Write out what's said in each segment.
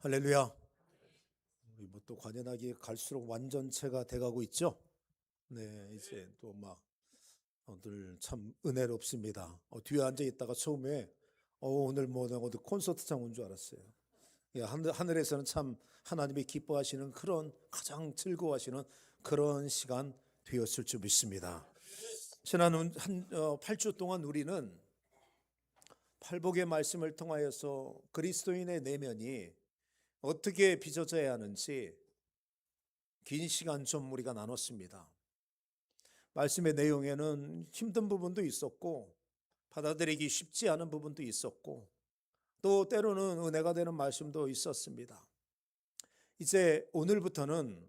할렐루야. 우리 뭐 또 관연하게 갈수록 완전체가 돼가고 있죠. 네, 이제 또 막 오늘 참 은혜롭습니다. 뒤에 앉아 있다가 처음에 오늘 뭐 내가 어디 콘서트장 온 줄 알았어요. 예, 하늘에서는 참 하나님이 기뻐하시는 그런 가장 즐거워하시는 그런 시간 되었을 줄 믿습니다. 지난 8주 동안 우리는 팔복의 말씀을 통하여서 그리스도인의 내면이 어떻게 빚어져야 하는지 긴 시간 좀 우리가 나눴습니다. 말씀의 내용에는 힘든 부분도 있었고 받아들이기 쉽지 않은 부분도 있었고 또 때로는 은혜가 되는 말씀도 있었습니다. 이제 오늘부터는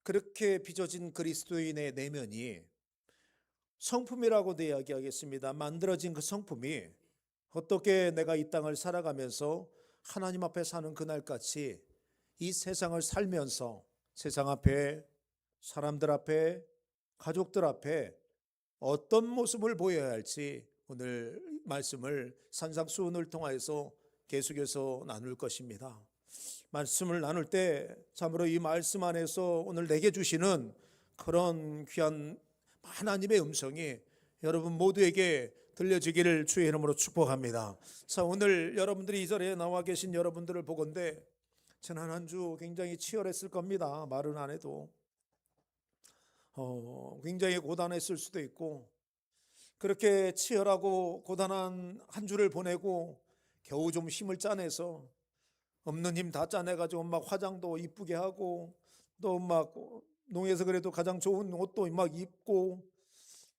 그렇게 빚어진 그리스도인의 내면이 성품이라고도 이야기하겠습니다. 만들어진 그 성품이 어떻게 내가 이 땅을 살아가면서 하나님 앞에 사는 그날까지 이 세상을 살면서 세상 앞에, 사람들 앞에, 가족들 앞에 어떤 모습을 보여야 할지 오늘 말씀을 산상수훈을 통하여서 계속해서 나눌 것입니다. 말씀을 나눌 때 참으로 이 말씀 안에서 오늘 내게 주시는 그런 귀한 하나님의 음성이 여러분 모두에게 들려지기를 주의 이름으로 축복합니다. 자, 오늘 여러분들이 이 자리에 나와 계신 여러분들을 보건대 지난 한 주 굉장히 치열했을 겁니다. 말은 안 해도 굉장히 고단했을 수도 있고 그렇게 치열하고 고단한 한 주를 보내고 겨우 좀 힘을 짜내서 없는 힘 다 짜내가지고 막 화장도 이쁘게 하고 또 막 농에서 그래도 가장 좋은 옷도 막 입고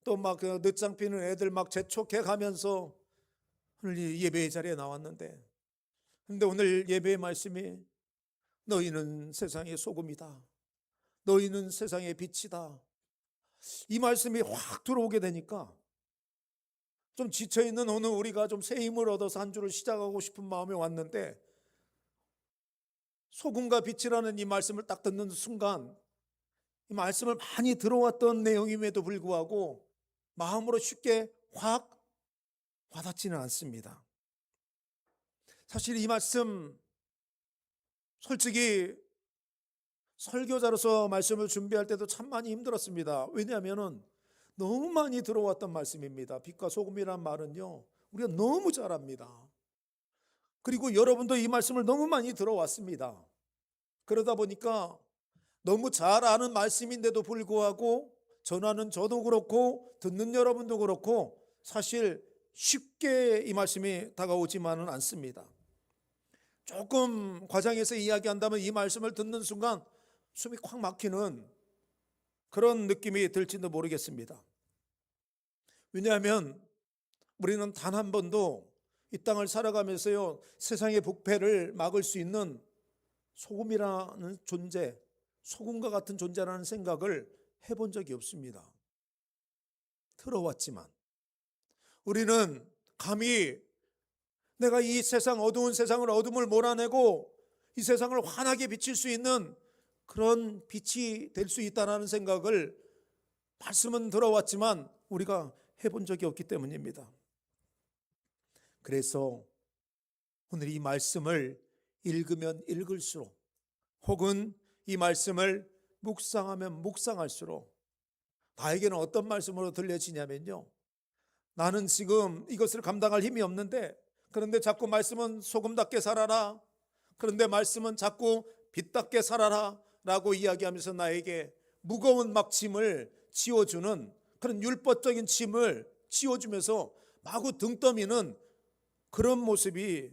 또 막 그 늦장 피는 애들 막 재촉해 가면서 오늘 이 예배의 자리에 나왔는데 근데 오늘 예배의 말씀이 너희는 세상의 소금이다. 너희는 세상의 빛이다. 이 말씀이 확 들어오게 되니까 좀 지쳐있는 오늘 우리가 좀 새 힘을 얻어서 한 주를 시작하고 싶은 마음이 왔는데 소금과 빛이라는 이 말씀을 딱 듣는 순간 이 말씀을 많이 들어왔던 내용임에도 불구하고 마음으로 쉽게 확 와닿지는 않습니다. 사실 이 말씀 솔직히 설교자로서 말씀을 준비할 때도 참 많이 힘들었습니다. 왜냐하면 너무 많이 들어왔던 말씀입니다. 빛과 소금이란 말은요 우리가 너무 잘 압니다. 그리고 여러분도 이 말씀을 너무 많이 들어왔습니다. 그러다 보니까 너무 잘 아는 말씀인데도 불구하고 전하는 저도 그렇고 듣는 여러분도 그렇고 사실 쉽게 이 말씀이 다가오지만은 않습니다. 조금 과장해서 이야기한다면 이 말씀을 듣는 순간 숨이 콱 막히는 그런 느낌이 들지도 모르겠습니다. 왜냐하면 우리는 단 한 번도 이 땅을 살아가면서요 세상의 부패를 막을 수 있는 소금이라는 존재, 소금과 같은 존재라는 생각을 해본 적이 없습니다. 들어왔지만 우리는 감히 내가 이 세상 어두운 세상을 어둠을 몰아내고 이 세상을 환하게 비칠 수 있는 그런 빛이 될 수 있다는 생각을 말씀은 들어왔지만 우리가 해본 적이 없기 때문입니다. 그래서 오늘 이 말씀을 읽으면 읽을수록 혹은 이 말씀을 묵상하면 묵상할수록 나에게는 어떤 말씀으로 들려지냐면요 나는 지금 이것을 감당할 힘이 없는데 그런데 자꾸 말씀은 소금답게 살아라 그런데 말씀은 자꾸 빛답게 살아라 라고 이야기하면서 나에게 무거운 막 짐을 지워주는 그런 율법적인 짐을 지워주면서 마구 등 떠미는 그런 모습이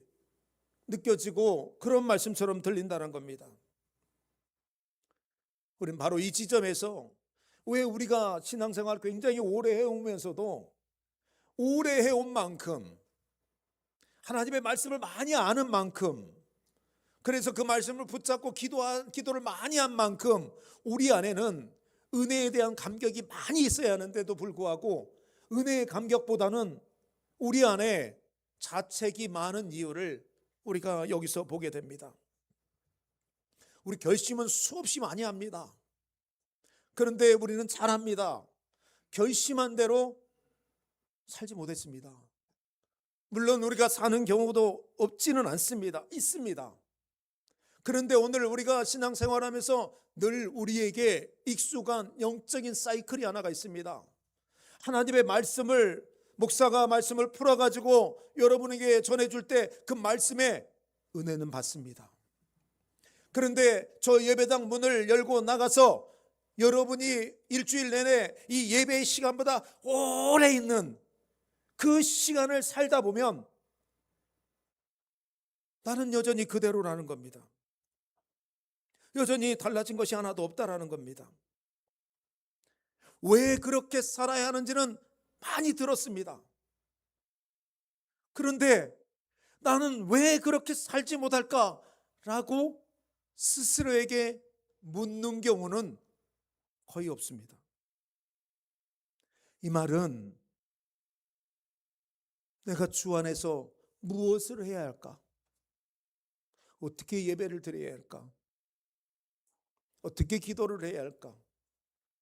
느껴지고 그런 말씀처럼 들린다는 겁니다. 우리는 바로 이 지점에서 왜 우리가 신앙생활 굉장히 오래 해오면서도 오래 해온 만큼 하나님의 말씀을 많이 아는 만큼 그래서 그 말씀을 붙잡고 기도를 많이 한 만큼 우리 안에는 은혜에 대한 감격이 많이 있어야 하는데도 불구하고 은혜의 감격보다는 우리 안에 자책이 많은 이유를 우리가 여기서 보게 됩니다. 우리 결심은 수없이 많이 합니다. 그런데 우리는 잘합니다. 결심한 대로 살지 못했습니다. 물론 우리가 사는 경우도 없지는 않습니다. 있습니다. 그런데 오늘 우리가 신앙생활하면서 늘 우리에게 익숙한 영적인 사이클이 하나가 있습니다. 하나님의 말씀을, 목사가 말씀을 풀어가지고 여러분에게 전해줄 때 그 말씀에 은혜는 받습니다. 그런데 저 예배당 문을 열고 나가서 여러분이 일주일 내내 이 예배의 시간보다 오래 있는 그 시간을 살다 보면 나는 여전히 그대로라는 겁니다. 여전히 달라진 것이 하나도 없다라는 겁니다. 왜 그렇게 살아야 하는지는 많이 들었습니다. 그런데 나는 왜 그렇게 살지 못할까라고 스스로에게 묻는 경우는 거의 없습니다. 이 말은 내가 주 안에서 무엇을 해야 할까? 어떻게 예배를 드려야 할까? 어떻게 기도를 해야 할까?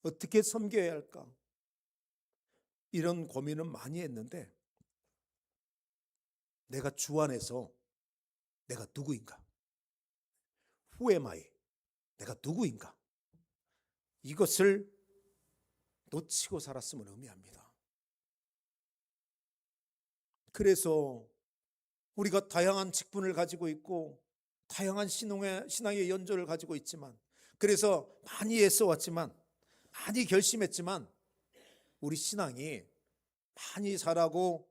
어떻게 섬겨야 할까? 이런 고민은 많이 했는데 내가 주 안에서 내가 누구인가? Who am I? 내가 누구인가? 이것을 놓치고 살았음을 의미합니다. 그래서 우리가 다양한 직분을 가지고 있고 다양한 신앙의 연조를 가지고 있지만, 그래서 많이 애써왔지만, 많이 결심했지만 우리 신앙이 많이 자라고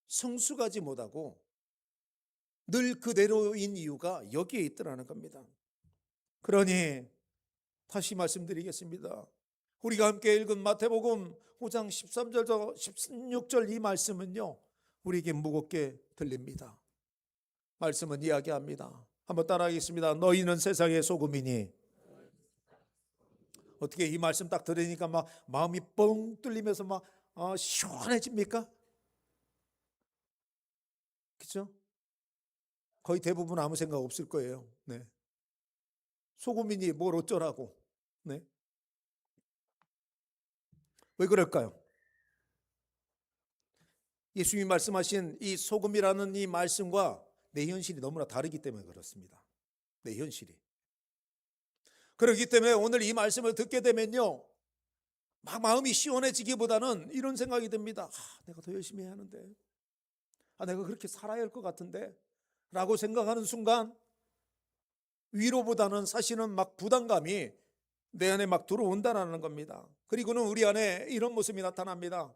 성숙하지 못하고 늘 그대로인 이유가 여기에 있더라는 겁니다. 그러니 다시 말씀드리겠습니다. 우리가 함께 읽은 마태복음 5장 13절부터 16절 이 말씀은요, 우리에게 무겁게 들립니다. 말씀은 이야기합니다. 한번 따라하겠습니다. 너희는 세상의 소금이니. 어떻게 이 말씀 딱 들으니까 막 마음이 뻥 뚫리면서 막 시원해집니까? 그렇죠? 거의 대부분 아무 생각 없을 거예요. 네. 소금이니 뭘 어쩌라고. 네. 왜 그럴까요? 예수님이 말씀하신 이 소금이라는 이 말씀과 내 현실이 너무나 다르기 때문에 그렇습니다. 내 현실이. 그렇기 때문에 오늘 이 말씀을 듣게 되면요, 막 마음이 시원해지기보다는 이런 생각이 듭니다. 내가 더 열심히 해야 하는데, 내가 그렇게 살아야 할 것 같은데 라고 생각하는 순간 위로보다는 사실은 막 부담감이 내 안에 막 들어온다는 겁니다. 그리고는 우리 안에 이런 모습이 나타납니다.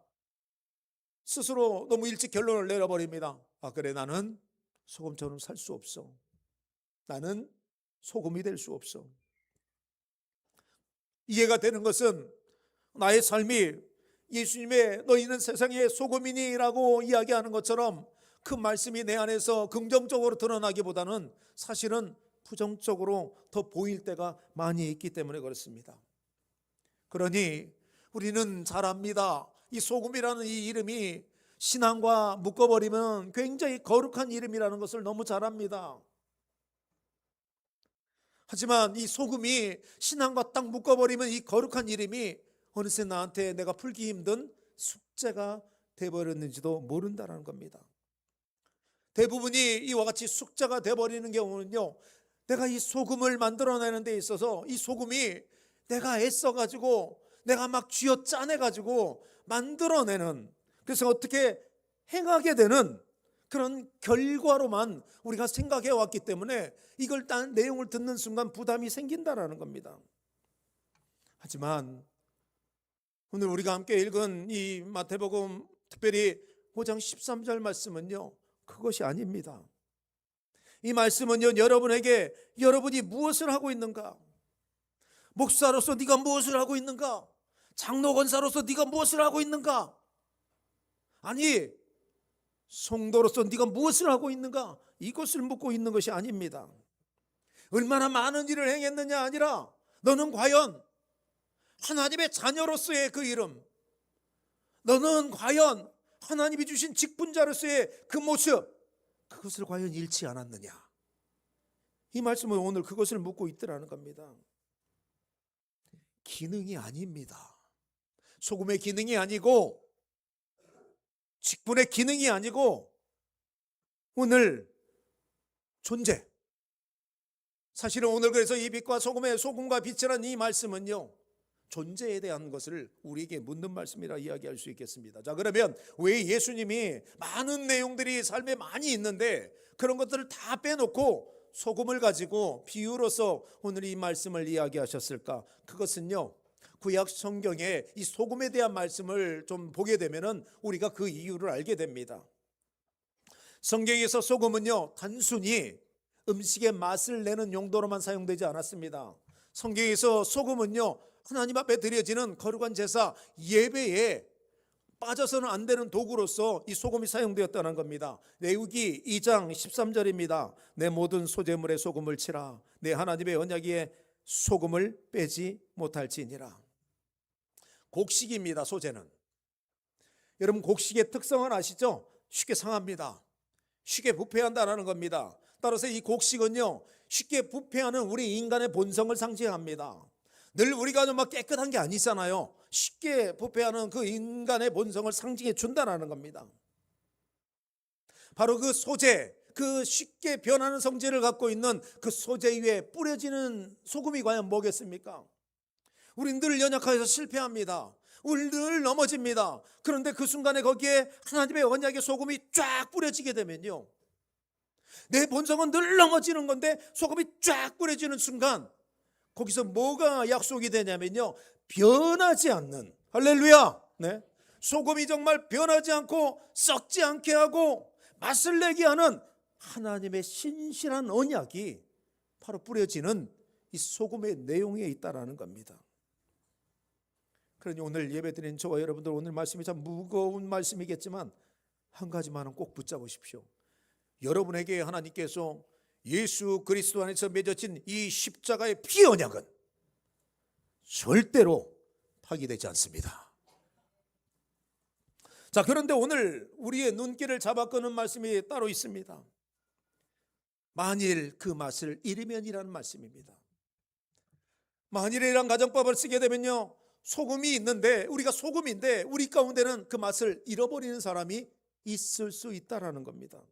스스로 너무 일찍 결론을 내려버립니다. 그래, 나는 소금처럼 살 수 없어. 나는 소금이 될 수 없어. 이해가 되는 것은 나의 삶이 예수님의 너희는 세상의 소금이니라고 이야기하는 것처럼 그 말씀이 내 안에서 긍정적으로 드러나기보다는 사실은 부정적으로 더 보일 때가 많이 있기 때문에 그렇습니다. 그러니 우리는 잘 압니다. 이 소금이라는 이 이름이 신앙과 묶어버리면 굉장히 거룩한 이름이라는 것을 너무 잘 압니다. 하지만 이 소금이 신앙과 딱 묶어버리면 이 거룩한 이름이 어느새 나한테 내가 풀기 힘든 숙제가 돼버렸는지도 모른다는 겁니다. 대부분이 이와 같이 숙제가 돼버리는 경우는요, 내가 이 소금을 만들어내는 데 있어서 이 소금이 내가 애써가지고 내가 막 쥐어짜내가지고 만들어내는, 그래서 어떻게 행하게 되는 그런 결과로만 우리가 생각해 왔기 때문에 이걸 딴 내용을 듣는 순간 부담이 생긴다라는 겁니다. 하지만 오늘 우리가 함께 읽은 이 마태복음 특별히 5장 13절 말씀은요, 그것이 아닙니다. 이 말씀은요, 여러분에게 여러분이 무엇을 하고 있는가, 목사로서 네가 무엇을 하고 있는가, 장로 권사로서 네가 무엇을 하고 있는가, 아니 성도로서 네가 무엇을 하고 있는가, 이것을 묻고 있는 것이 아닙니다. 얼마나 많은 일을 행했느냐 아니라 너는 과연 하나님의 자녀로서의 그 이름, 너는 과연 하나님이 주신 직분자로서의 그 모습, 그것을 과연 잃지 않았느냐. 이 말씀은 오늘 그것을 묻고 있더라는 겁니다. 기능이 아닙니다. 소금의 기능이 아니고 직분의 기능이 아니고 오늘 존재, 사실은 오늘 그래서 이 빛과 소금과 빛이라는 이 말씀은요, 존재에 대한 것을 우리에게 묻는 말씀이라 이야기할 수 있겠습니다. 자, 그러면 왜 예수님이 많은 내용들이 삶에 많이 있는데 그런 것들을 다 빼놓고 소금을 가지고 비유로서 오늘 이 말씀을 이야기하셨을까? 그것은요, 구약 성경에 이 소금에 대한 말씀을 좀 보게 되면은 우리가 그 이유를 알게 됩니다. 성경에서 소금은요, 단순히 음식의 맛을 내는 용도로만 사용되지 않았습니다. 성경에서 소금은요, 하나님 앞에 드려지는 거룩한 제사, 예배에 빠져서는 안 되는 도구로서 이 소금이 사용되었다는 겁니다. 레위기 2장 13절입니다. 내 모든 소재물에 소금을 치라. 내 하나님의 언약에 소금을 빼지 못할지니라. 곡식입니다. 소재는. 여러분, 곡식의 특성은 아시죠? 쉽게 상합니다. 쉽게 부패한다는 겁니다. 따라서 이 곡식은요, 쉽게 부패하는 우리 인간의 본성을 상징합니다. 늘 우리가 막 깨끗한 게 아니잖아요. 쉽게 부패하는 그 인간의 본성을 상징해 준다는 겁니다. 바로 그 소재, 그 쉽게 변하는 성질을 갖고 있는 그 소재 위에 뿌려지는 소금이 과연 뭐겠습니까? 우린 늘 연약해서 실패합니다. 우리 늘 넘어집니다. 그런데 그 순간에 거기에 하나님의 언약의 소금이 쫙 뿌려지게 되면요, 내 본성은 늘 넘어지는 건데 소금이 쫙 뿌려지는 순간 거기서 뭐가 약속이 되냐면요, 변하지 않는, 할렐루야, 네, 소금이 정말 변하지 않고 썩지 않게 하고 맛을 내게 하는 하나님의 신실한 언약이 바로 뿌려지는 이 소금의 내용에 있다라는 겁니다. 그러니 오늘 예배드린 저와 여러분들, 오늘 말씀이 참 무거운 말씀이겠지만 한 가지만은 꼭 붙잡으십시오. 여러분에게 하나님께서 예수 그리스도 안에서 맺어진 이 십자가의 피 언약은 절대로 파기되지 않습니다. 자, 그런데 오늘 우리의 눈길을 잡아끄는 말씀이 따로 있습니다. 만일 그 맛을 잃으면이라는 말씀입니다. 만일이란 가정법을 쓰게 되면요, 소금이 있는데, 우리가 소금인데 우리 가운데는 그 맛을 잃어버리는 사람이 있을 수 있다라는 겁니다.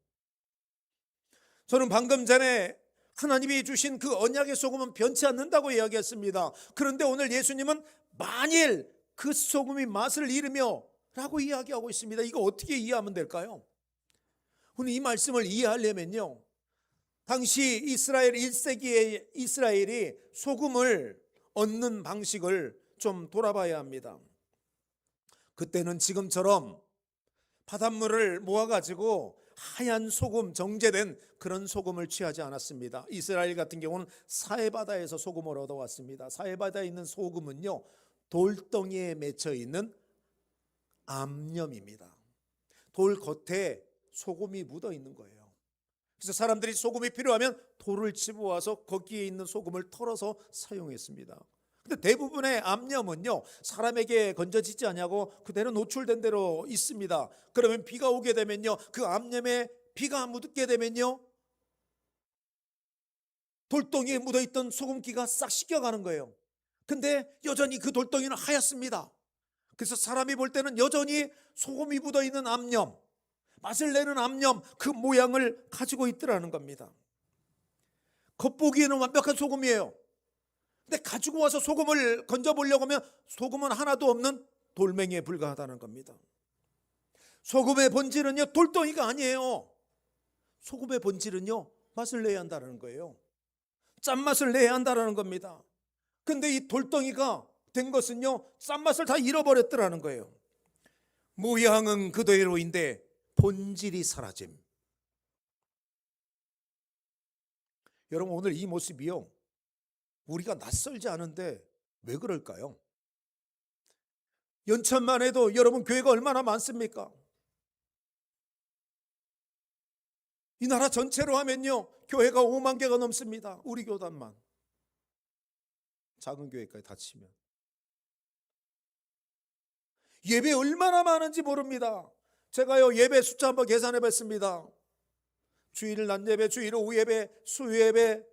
저는 방금 전에 하나님이 주신 그 언약의 소금은 변치 않는다고 이야기했습니다. 그런데 오늘 예수님은 만일 그 소금이 맛을 잃으며 라고 이야기하고 있습니다. 이거 어떻게 이해하면 될까요? 오늘 이 말씀을 이해하려면요, 당시 이스라엘 1세기의 이스라엘이 소금을 얻는 방식을 좀 돌아봐야 합니다. 그때는 지금처럼 바닷물을 모아가지고 하얀 소금, 정제된 그런 소금을 취하지 않았습니다. 이스라엘 같은 경우는 사해바다에서 소금을 얻어왔습니다. 사해바다에 있는 소금은요, 돌덩이에 맺혀 있는 암염입니다. 돌 겉에 소금이 묻어 있는 거예요. 그래서 사람들이 소금이 필요하면 돌을 집어와서 거기에 있는 소금을 털어서 사용했습니다. 근데 대부분의 암염은요, 사람에게 건져지지 않냐고 그대로 노출된 대로 있습니다. 그러면 비가 오게 되면요, 그 암염에 비가 묻게 되면요, 돌덩이에 묻어있던 소금기가 싹 씻겨가는 거예요. 근데 여전히 그 돌덩이는 하얗습니다. 그래서 사람이 볼 때는 여전히 소금이 묻어있는 암염, 맛을 내는 암염, 그 모양을 가지고 있더라는 겁니다. 겉보기에는 완벽한 소금이에요. 근데 가지고 와서 소금을 건져보려고 하면 소금은 하나도 없는 돌멩이에 불과하다는 겁니다. 소금의 본질은요, 돌덩이가 아니에요. 소금의 본질은요, 맛을 내야 한다는 거예요. 짠맛을 내야 한다는 겁니다. 근데 이 돌덩이가 된 것은요, 짠맛을 다 잃어버렸더라는 거예요. 모양은 그대로인데 본질이 사라짐. 여러분, 오늘 이 모습이요, 우리가 낯설지 않은데 왜 그럴까요? 연천만 해도 여러분 교회가 얼마나 많습니까? 이 나라 전체로 하면요, 교회가 5만 개가 넘습니다. 우리 교단만. 작은 교회까지 다 치면. 예배 얼마나 많은지 모릅니다. 제가요, 예배 숫자 한번 계산해 봤습니다. 주일 낮 예배, 주일 오후 예배, 수요 예배,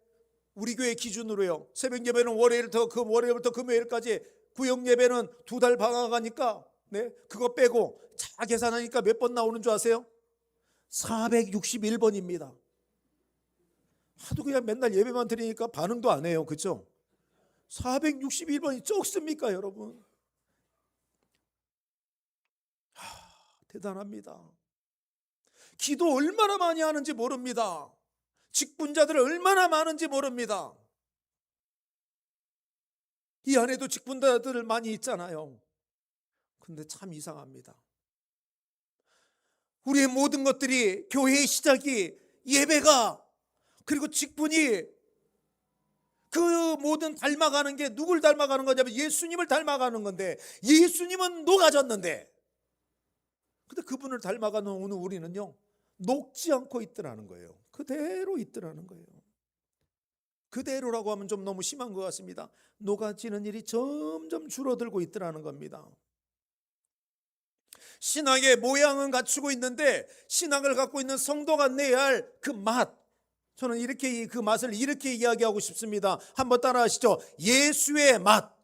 우리 교회 기준으로요, 새벽 예배는 월요일부터 금요일까지, 구역 예배는 2달 방학하니까, 네, 그거 빼고 자 계산하니까 몇 번 나오는 줄 아세요? 461번입니다. 하도 그냥 맨날 예배만 드리니까 반응도 안 해요. 그죠? 461번이 적습니까, 여러분? 대단합니다. 기도 얼마나 많이 하는지 모릅니다. 직분자들 얼마나 많은지 모릅니다. 이 안에도 직분자들 많이 있잖아요. 근데 참 이상합니다. 우리의 모든 것들이, 교회의 시작이 예배가, 그리고 직분이, 그 모든 닮아가는 게 누굴 닮아가는 거냐면 예수님을 닮아가는 건데, 예수님은 녹아졌는데, 근데 그분을 닮아가는 오늘 우리는요, 녹지 않고 있더라는 거예요. 그대로 있더라는 거예요. 그대로라고 하면 좀 너무 심한 것 같습니다. 녹아지는 일이 점점 줄어들고 있더라는 겁니다. 신앙의 모양은 갖추고 있는데 신앙을 갖고 있는 성도가 내야 할 그 맛, 저는 이렇게 그 맛을 이렇게 이야기하고 싶습니다. 한번 따라 하시죠. 예수의 맛.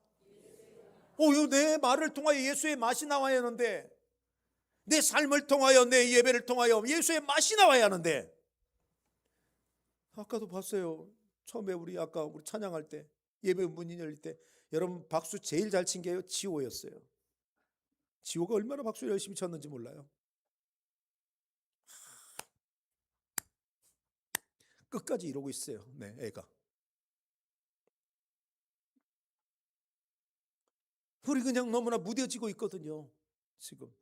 내 말을 통하여 예수의 맛이 나와야 하는데, 내 삶을 통하여, 내 예배를 통하여 예수의 맛이 나와야 하는데, 아까도 봤어요. 처음에 아까 우리 찬양할 때, 예배 문이 열릴 때, 여러분 박수 제일 잘 친 게요, 지호였어요. 지호가 얼마나 박수 열심히 쳤는지 몰라요. 끝까지 이러고 있어요. 네, 애가. 우리 그냥 너무나 무뎌지고 있거든요. 지금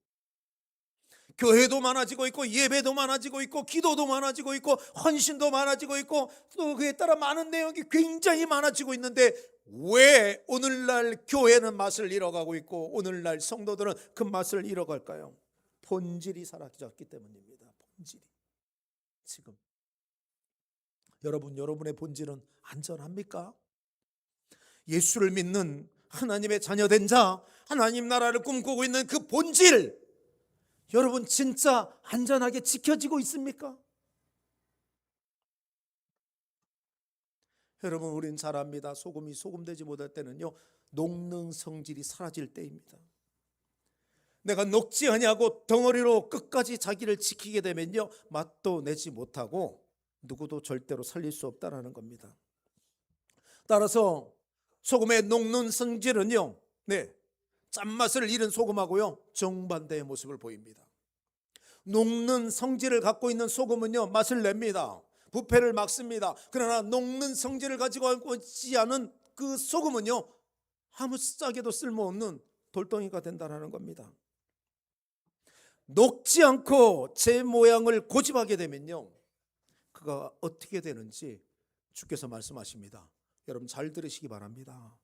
교회도 많아지고 있고, 예배도 많아지고 있고, 기도도 많아지고 있고, 헌신도 많아지고 있고, 또 그에 따라 많은 내용이 굉장히 많아지고 있는데, 왜 오늘날 교회는 맛을 잃어가고 있고 오늘날 성도들은 그 맛을 잃어갈까요? 본질이 사라졌기 때문입니다. 본질이. 지금 여러분의 본질은 안전합니까? 예수를 믿는 하나님의 자녀된 자, 하나님 나라를 꿈꾸고 있는 그 본질, 여러분 진짜 안전하게 지켜지고 있습니까? 여러분, 우린 잘 압니다. 소금이 소금되지 못할 때는요, 녹는 성질이 사라질 때입니다. 내가 녹지 아니하고 덩어리로 끝까지 자기를 지키게 되면요, 맛도 내지 못하고 누구도 절대로 살릴 수 없다는 겁니다. 따라서 소금의 녹는 성질은요, 짠맛을 잃은 소금하고요, 정반대의 모습을 보입니다. 녹는 성질을 갖고 있는 소금은요, 맛을 냅니다. 부패를 막습니다. 그러나 녹는 성질을 가지고 있지 않은 그 소금은요, 아무 짝에도 쓸모없는 돌덩이가 된다는 겁니다. 녹지 않고 제 모양을 고집하게 되면요, 그가 어떻게 되는지 주께서 말씀하십니다. 여러분 잘 들으시기 바랍니다.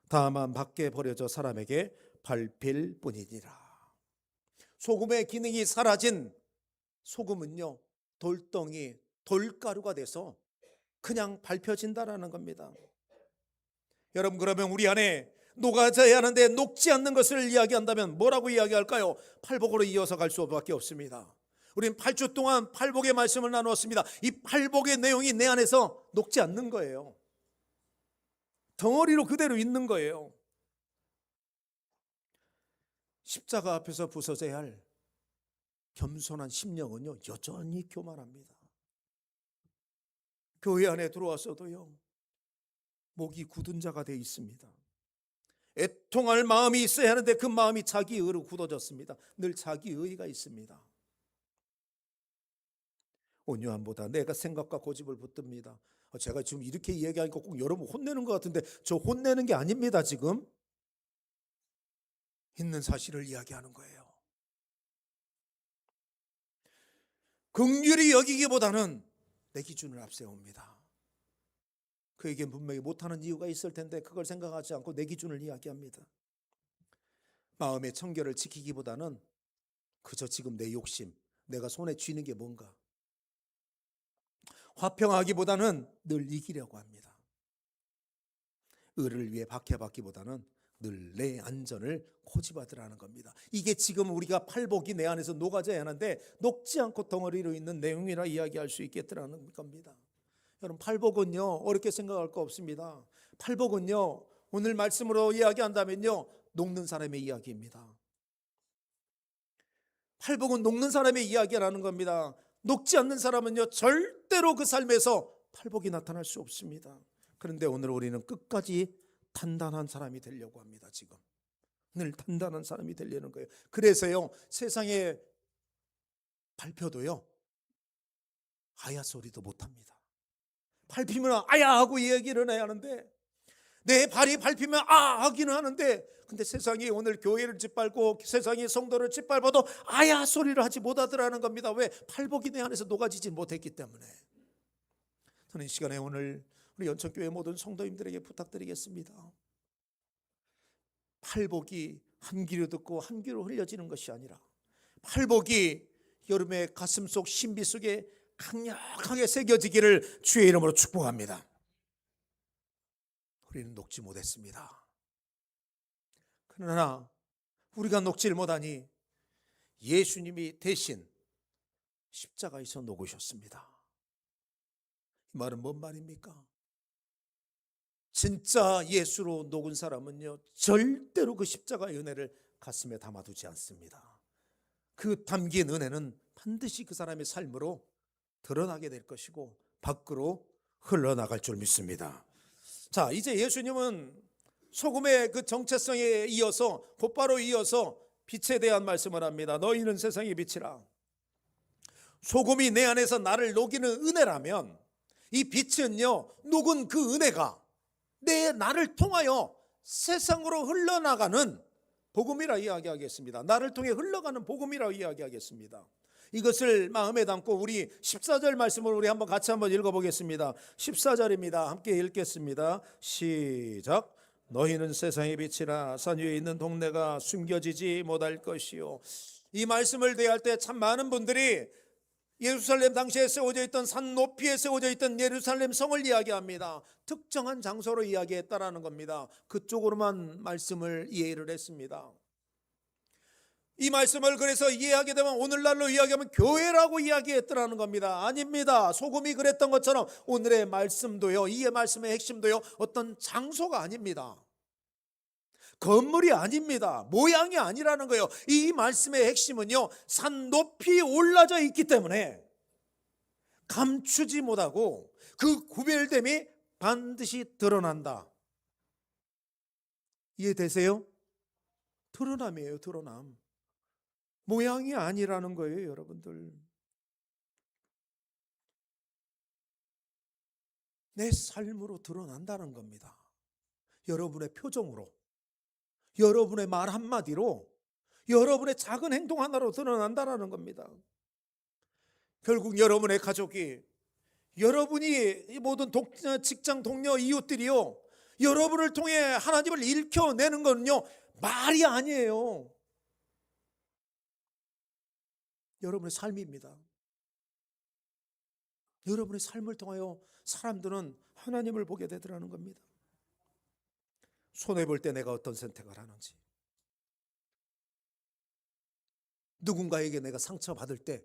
다만 밖에 버려져 사람에게 밟힐 뿐이니라. 소금의 기능이 사라진 소금은요, 돌덩이, 돌가루가 돼서 그냥 밟혀진다라는 겁니다. 여러분, 그러면 우리 안에 녹아져야 하는데 녹지 않는 것을 이야기한다면 뭐라고 이야기할까요? 팔복으로 이어서 갈 수밖에 없습니다. 우리는 8주 동안 팔복의 말씀을 나누었습니다. 이 팔복의 내용이 내 안에서 녹지 않는 거예요. 덩어리로 그대로 있는 거예요. 십자가 앞에서 부서져야 할 겸손한 심령은요, 여전히 교만합니다. 교회 안에 들어왔어도요, 목이 굳은 자가 되어 있습니다. 애통할 마음이 있어야 하는데 그 마음이 자기 의로 굳어졌습니다. 늘 자기 의가 있습니다. 온유함보다 내가 생각과 고집을 붙듭니다. 제가 지금 이렇게 이야기하니까 꼭 여러분 혼내는 것 같은데 저 혼내는 게 아닙니다. 지금 있는 사실을 이야기하는 거예요. 긍휼히 여기기보다는 내 기준을 앞세웁니다. 그에게 분명히 못하는 이유가 있을 텐데 그걸 생각하지 않고 내 기준을 이야기합니다. 마음의 청결을 지키기보다는 그저 지금 내 욕심, 내가 손에 쥐는 게 뭔가, 화평하기보다는 늘 이기려고 합니다. 의를 위해 박해받기보다는 늘 내 안전을 고집하더라는 겁니다. 이게 지금 우리가 팔복이 내 안에서 녹아져야 하는데 녹지 않고 덩어리로 있는 내용이라 이야기할 수 있겠더라는 겁니다. 여러분, 팔복은요, 어렵게 생각할 거 없습니다. 팔복은요, 오늘 말씀으로 이야기한다면요, 녹는 사람의 이야기입니다. 팔복은 녹는 사람의 이야기라는 겁니다. 녹지 않는 사람은요, 절대로 그 삶에서 팔복이 나타날 수 없습니다. 그런데 오늘 우리는 끝까지 단단한 사람이 되려고 합니다. 지금 늘 단단한 사람이 되려는 거예요. 그래서요, 세상의 발표도요, 아야 소리도 못합니다. 밟히면 아야 하고 얘기를 해야 하는데, 내 발이 밟히면 아 하기는 하는데, 근데 세상이 오늘 교회를 짓밟고 세상이 성도를 짓밟아도 아야 소리를 하지 못하더라는 겁니다. 왜? 팔복이 내 안에서 녹아지지 못했기 때문에. 저는 이 시간에 오늘 우리 연천교회 모든 성도님들에게 부탁드리겠습니다. 팔복이 한 귀로 듣고 한 귀로 흘려지는 것이 아니라, 팔복이 여러분의 가슴속 신비 속에 강력하게 새겨지기를 주의 이름으로 축복합니다. 우리는 녹지 못했습니다. 그러나 우리가 녹지를 못하니 예수님이 대신 십자가에서 녹으셨습니다. 이 말은 뭔 말입니까? 진짜 예수로 녹은 사람은요, 절대로 그 십자가의 은혜를 가슴에 담아두지 않습니다. 그 담긴 은혜는 반드시 그 사람의 삶으로 드러나게 될 것이고 밖으로 흘러나갈 줄 믿습니다. 자, 이제 예수님은 소금의 그 정체성에 이어서, 곧바로 이어서 빛에 대한 말씀을 합니다. 너희는 세상의 빛이라. 소금이 내 안에서 나를 녹이는 은혜라면, 이 빛은요, 녹은 그 은혜가 나를 통하여 세상으로 흘러나가는 복음이라 이야기하겠습니다. 나를 통해 흘러가는 복음이라 이야기하겠습니다. 이것을 마음에 담고 우리 14절 말씀을 우리 같이 한번 읽어보겠습니다. 14절입니다. 함께 읽겠습니다. 시작. 너희는 세상의 빛이라. 산 위에 있는 동네가 숨겨지지 못할 것이요. 이 말씀을 대할 때 참 많은 분들이 예루살렘 당시에 세워져 있던 산 높이에 세워져 있던 예루살렘 성을 이야기합니다. 특정한 장소로 이야기했다라는 겁니다. 그쪽으로만 말씀을 이해를 했습니다. 이 말씀을 그래서 이해하게 되면 오늘날로 이야기하면 교회라고 이야기했더라는 겁니다. 아닙니다. 소금이 그랬던 것처럼 오늘의 말씀도요, 이 말씀의 핵심도요, 어떤 장소가 아닙니다. 건물이 아닙니다. 모양이 아니라는 거예요. 이 말씀의 핵심은요, 산 높이 올라져 있기 때문에 감추지 못하고 그 구별됨이 반드시 드러난다. 이해되세요? 드러남이에요. 드러남. 모양이 아니라는 거예요, 여러분들. 내 삶으로 드러난다는 겁니다. 여러분의 표정으로, 여러분의 말 한마디로, 여러분의 작은 행동 하나로 드러난다는 겁니다. 결국 여러분의 가족이, 여러분이 모든 직장 동료 이웃들이요, 여러분을 통해 하나님을 일켜내는 건요, 말이 아니에요. 여러분의 삶입니다. 여러분의 삶을 통하여 사람들은 하나님을 보게 되더라는 겁니다. 손해볼 때 내가 어떤 선택을 하는지, 누군가에게 내가 상처받을 때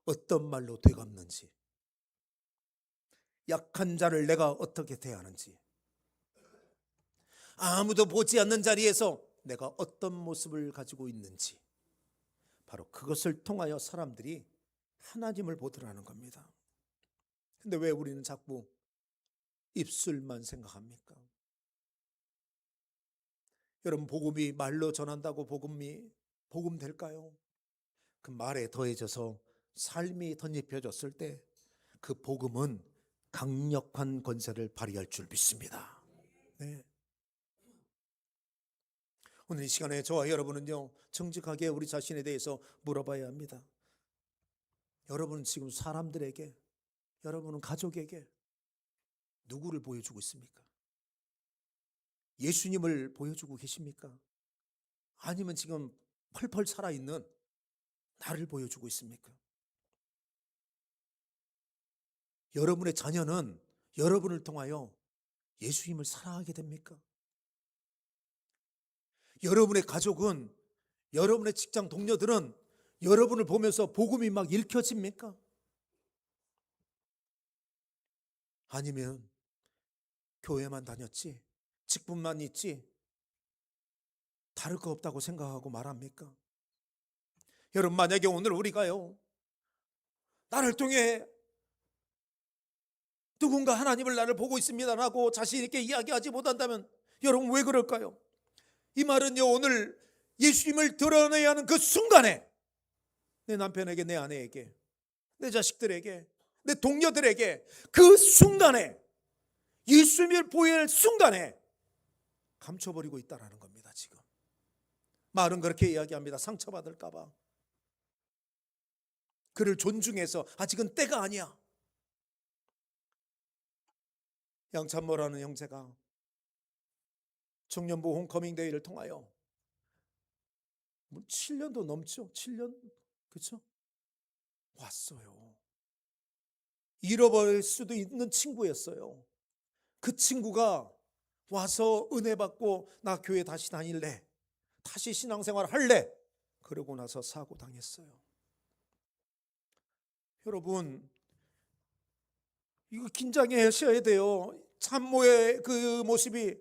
어떤 말로 되갚는지, 약한 자를 내가 어떻게 대하는지, 아무도 보지 않는 자리에서 내가 어떤 모습을 가지고 있는지, 바로 그것을 통하여 사람들이 하나님을 보더라는 겁니다. 근데 왜 우리는 자꾸 입술만 생각합니까? 여러분, 복음이 말로 전한다고 복음 될까요? 그 말에 더해져서 삶이 덧입혀졌을 때 그 복음은 강력한 권세를 발휘할 줄 믿습니다. 네. 오늘 이 시간에 저와 여러분은요, 정직하게 우리 자신에 대해서 물어봐야 합니다. 여러분은 지금 사람들에게, 여러분은 가족에게 누구를 보여주고 있습니까? 예수님을 보여주고 계십니까? 아니면 지금 펄펄 살아있는 나를 보여주고 있습니까? 여러분의 자녀는 여러분을 통하여 예수님을 사랑하게 됩니까? 여러분의 가족은, 여러분의 직장 동료들은 여러분을 보면서 복음이 막 읽혀집니까? 아니면 교회만 다녔지, 직분만 있지, 다를 거 없다고 생각하고 말합니까? 여러분, 만약에 오늘 우리가요, 나를 통해 누군가 하나님을 나를 보고 있습니다라고 자신 있게 이야기하지 못한다면 여러분 왜 그럴까요? 이 말은요, 오늘 예수님을 드러내야 하는 그 순간에 내 남편에게, 내 아내에게, 내 자식들에게, 내 동료들에게 그 순간에 예수님을 보여야 할 순간에 감춰버리고 있다는 겁니다. 지금 말은 그렇게 이야기합니다. 상처받을까 봐, 그를 존중해서 아직은 때가 아니야. 양찬모라는 형제가 청년부 홈커밍데이를 통하여 7년도 넘죠. 7년, 그렇죠? 왔어요. 잃어버릴 수도 있는 친구였어요. 그 친구가 와서 은혜 받고 나 교회 다시 다닐래, 다시 신앙생활 할래, 그러고 나서 사고 당했어요. 여러분, 이거 긴장하셔야 돼요. 참모의 그 모습이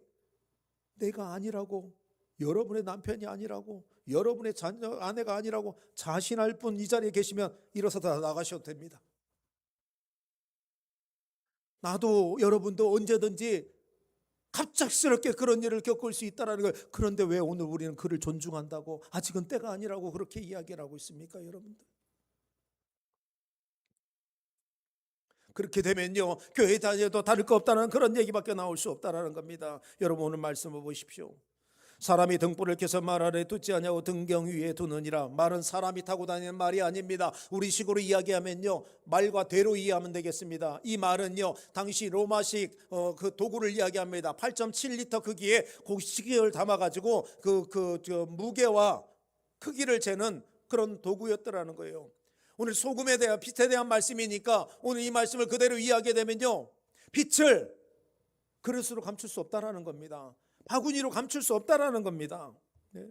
내가 아니라고, 여러분의 남편이 아니라고, 여러분의 자녀, 아내가 아니라고 자신할 분 이 자리에 계시면 일어서 다 나가셔도 됩니다. 나도 여러분도 언제든지 갑작스럽게 그런 일을 겪을 수 있다는 거예요. 그런데 왜 오늘 우리는 그를 존중한다고 아직은 때가 아니라고 그렇게 이야기를 하고 있습니까, 여러분들? 그렇게 되면요, 교회 다녀도 다를 거 없다는 그런 얘기밖에 나올 수 없다는 겁니다. 여러분 오늘 말씀을 보십시오. 사람이 등불을 켜서 말 아래 두지 아니하고 등경 위에 두느니라. 말은 사람이 타고 다니는 말이 아닙니다. 우리식으로 이야기하면요, 말과 대로 이해하면 되겠습니다. 이 말은요, 당시 로마식 그 도구를 이야기합니다. 8.7리터 크기의 곡식을 담아가지고 그 무게와 크기를 재는 그런 도구였더라는 거예요. 오늘 소금에 대한, 빛에 대한 말씀이니까 오늘 이 말씀을 그대로 이해하게 되면요, 빛을 그릇으로 감출 수 없다라는 겁니다. 바구니로 감출 수 없다라는 겁니다. 네.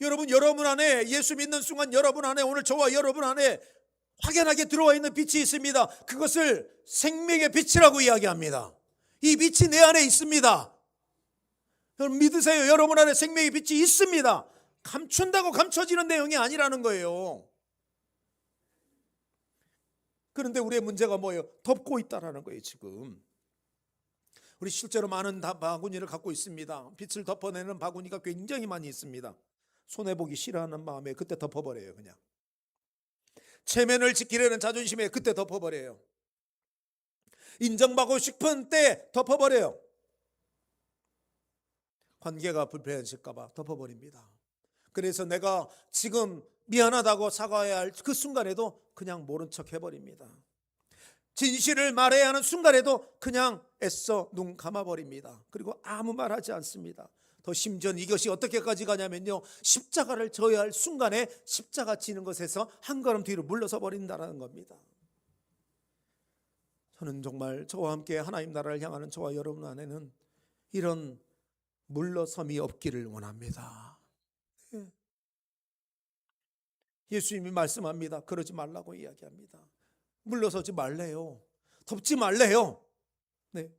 여러분 안에, 예수 믿는 순간 여러분 안에, 오늘 저와 여러분 안에 확연하게 들어와 있는 빛이 있습니다. 그것을 생명의 빛이라고 이야기합니다. 이 빛이 내 안에 있습니다. 여러분 믿으세요. 여러분 안에 생명의 빛이 있습니다. 감춘다고 감춰지는 내용이 아니라는 거예요. 그런데 우리의 문제가 뭐예요? 덮고 있다라는 거예요. 지금 우리 실제로 많은 바구니를 갖고 있습니다. 빛을 덮어내는 바구니가 굉장히 많이 있습니다. 손해보기 싫어하는 마음에 그때 덮어버려요. 그냥 체면을 지키려는 자존심에 그때 덮어버려요. 인정받고 싶은 때 덮어버려요. 관계가 불편해질까 봐 덮어버립니다. 그래서 내가 지금 미안하다고 사과해야 할 그 순간에도 그냥 모른 척 해버립니다. 진실을 말해야 하는 순간에도 그냥 애써 눈 감아버립니다. 그리고 아무 말 하지 않습니다. 더 심지어 이것이 어떻게까지 가냐면요, 십자가를 져야 할 순간에 십자가 지는 것에서 한 걸음 뒤로 물러서 버린다는 겁니다. 저는 정말 저와 함께 하나님 나라를 향하는 저와 여러분 안에는 이런 물러섬이 없기를 원합니다. 예수님이 말씀합니다. 그러지 말라고 이야기합니다. 물러서지 말래요. 덮지 말래요. 네.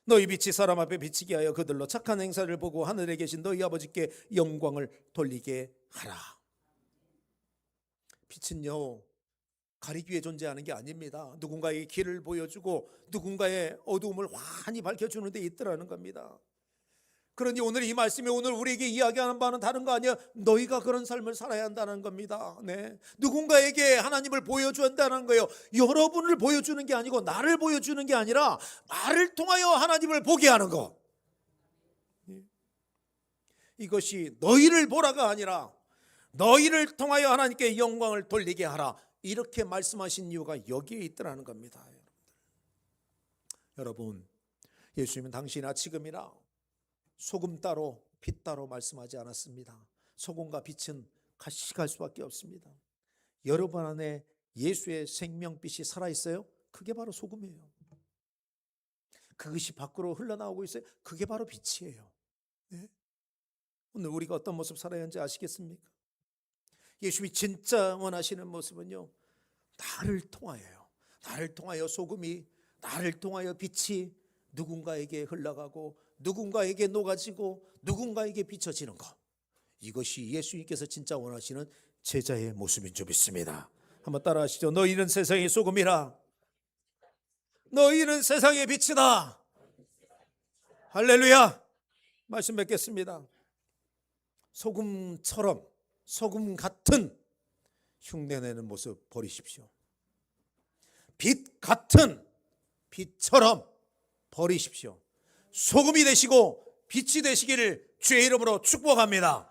너희 빛이 사람 앞에 비치게 하여 그들로 착한 행사를 보고 하늘에 계신 너희 아버지께 영광을 돌리게 하라. 빛은요, 가리기 위해 존재하는 게 아닙니다. 누군가에게 길을 보여주고 누군가의 어두움을 환히 밝혀주는 데 있더라는 겁니다. 그러니 오늘 이 말씀이 오늘 우리에게 이야기하는 바는 다른 거 아니에요. 너희가 그런 삶을 살아야 한다는 겁니다. 네. 누군가에게 하나님을 보여줘야 한다는 거예요. 여러분을 보여주는 게 아니고 나를 보여주는 게 아니라 나를 통하여 하나님을 보게 하는 거. 이것이 너희를 보라가 아니라 너희를 통하여 하나님께 영광을 돌리게 하라. 이렇게 말씀하신 이유가 여기에 있더라는 겁니다. 여러분, 예수님은 당시나 지금이나 소금 따로 빛 따로 말씀하지 않았습니다. 소금과 빛은 같이 갈 수밖에 없습니다. 여러분 안에 예수의 생명빛이 살아있어요? 그게 바로 소금이에요. 그것이 밖으로 흘러나오고 있어요? 그게 바로 빛이에요. 네? 오늘 우리가 어떤 모습 살아야 하는지 아시겠습니까? 예수님이 진짜 원하시는 모습은요, 나를 통하여요. 나를 통하여 소금이, 나를 통하여 빛이 누군가에게 흘러가고 누군가에게 녹아지고 누군가에게 비춰지는 것, 이것이 예수님께서 진짜 원하시는 제자의 모습인 줄 믿습니다. 한번 따라하시죠. 너희는 세상의 소금이라. 너희는 세상의 빛이다. 할렐루야. 말씀 뵙겠습니다. 소금처럼, 소금 같은 흉내내는 모습 버리십시오. 빛 같은, 빛처럼 버리십시오. 소금이 되시고 빛이 되시기를 주의 이름으로 축복합니다.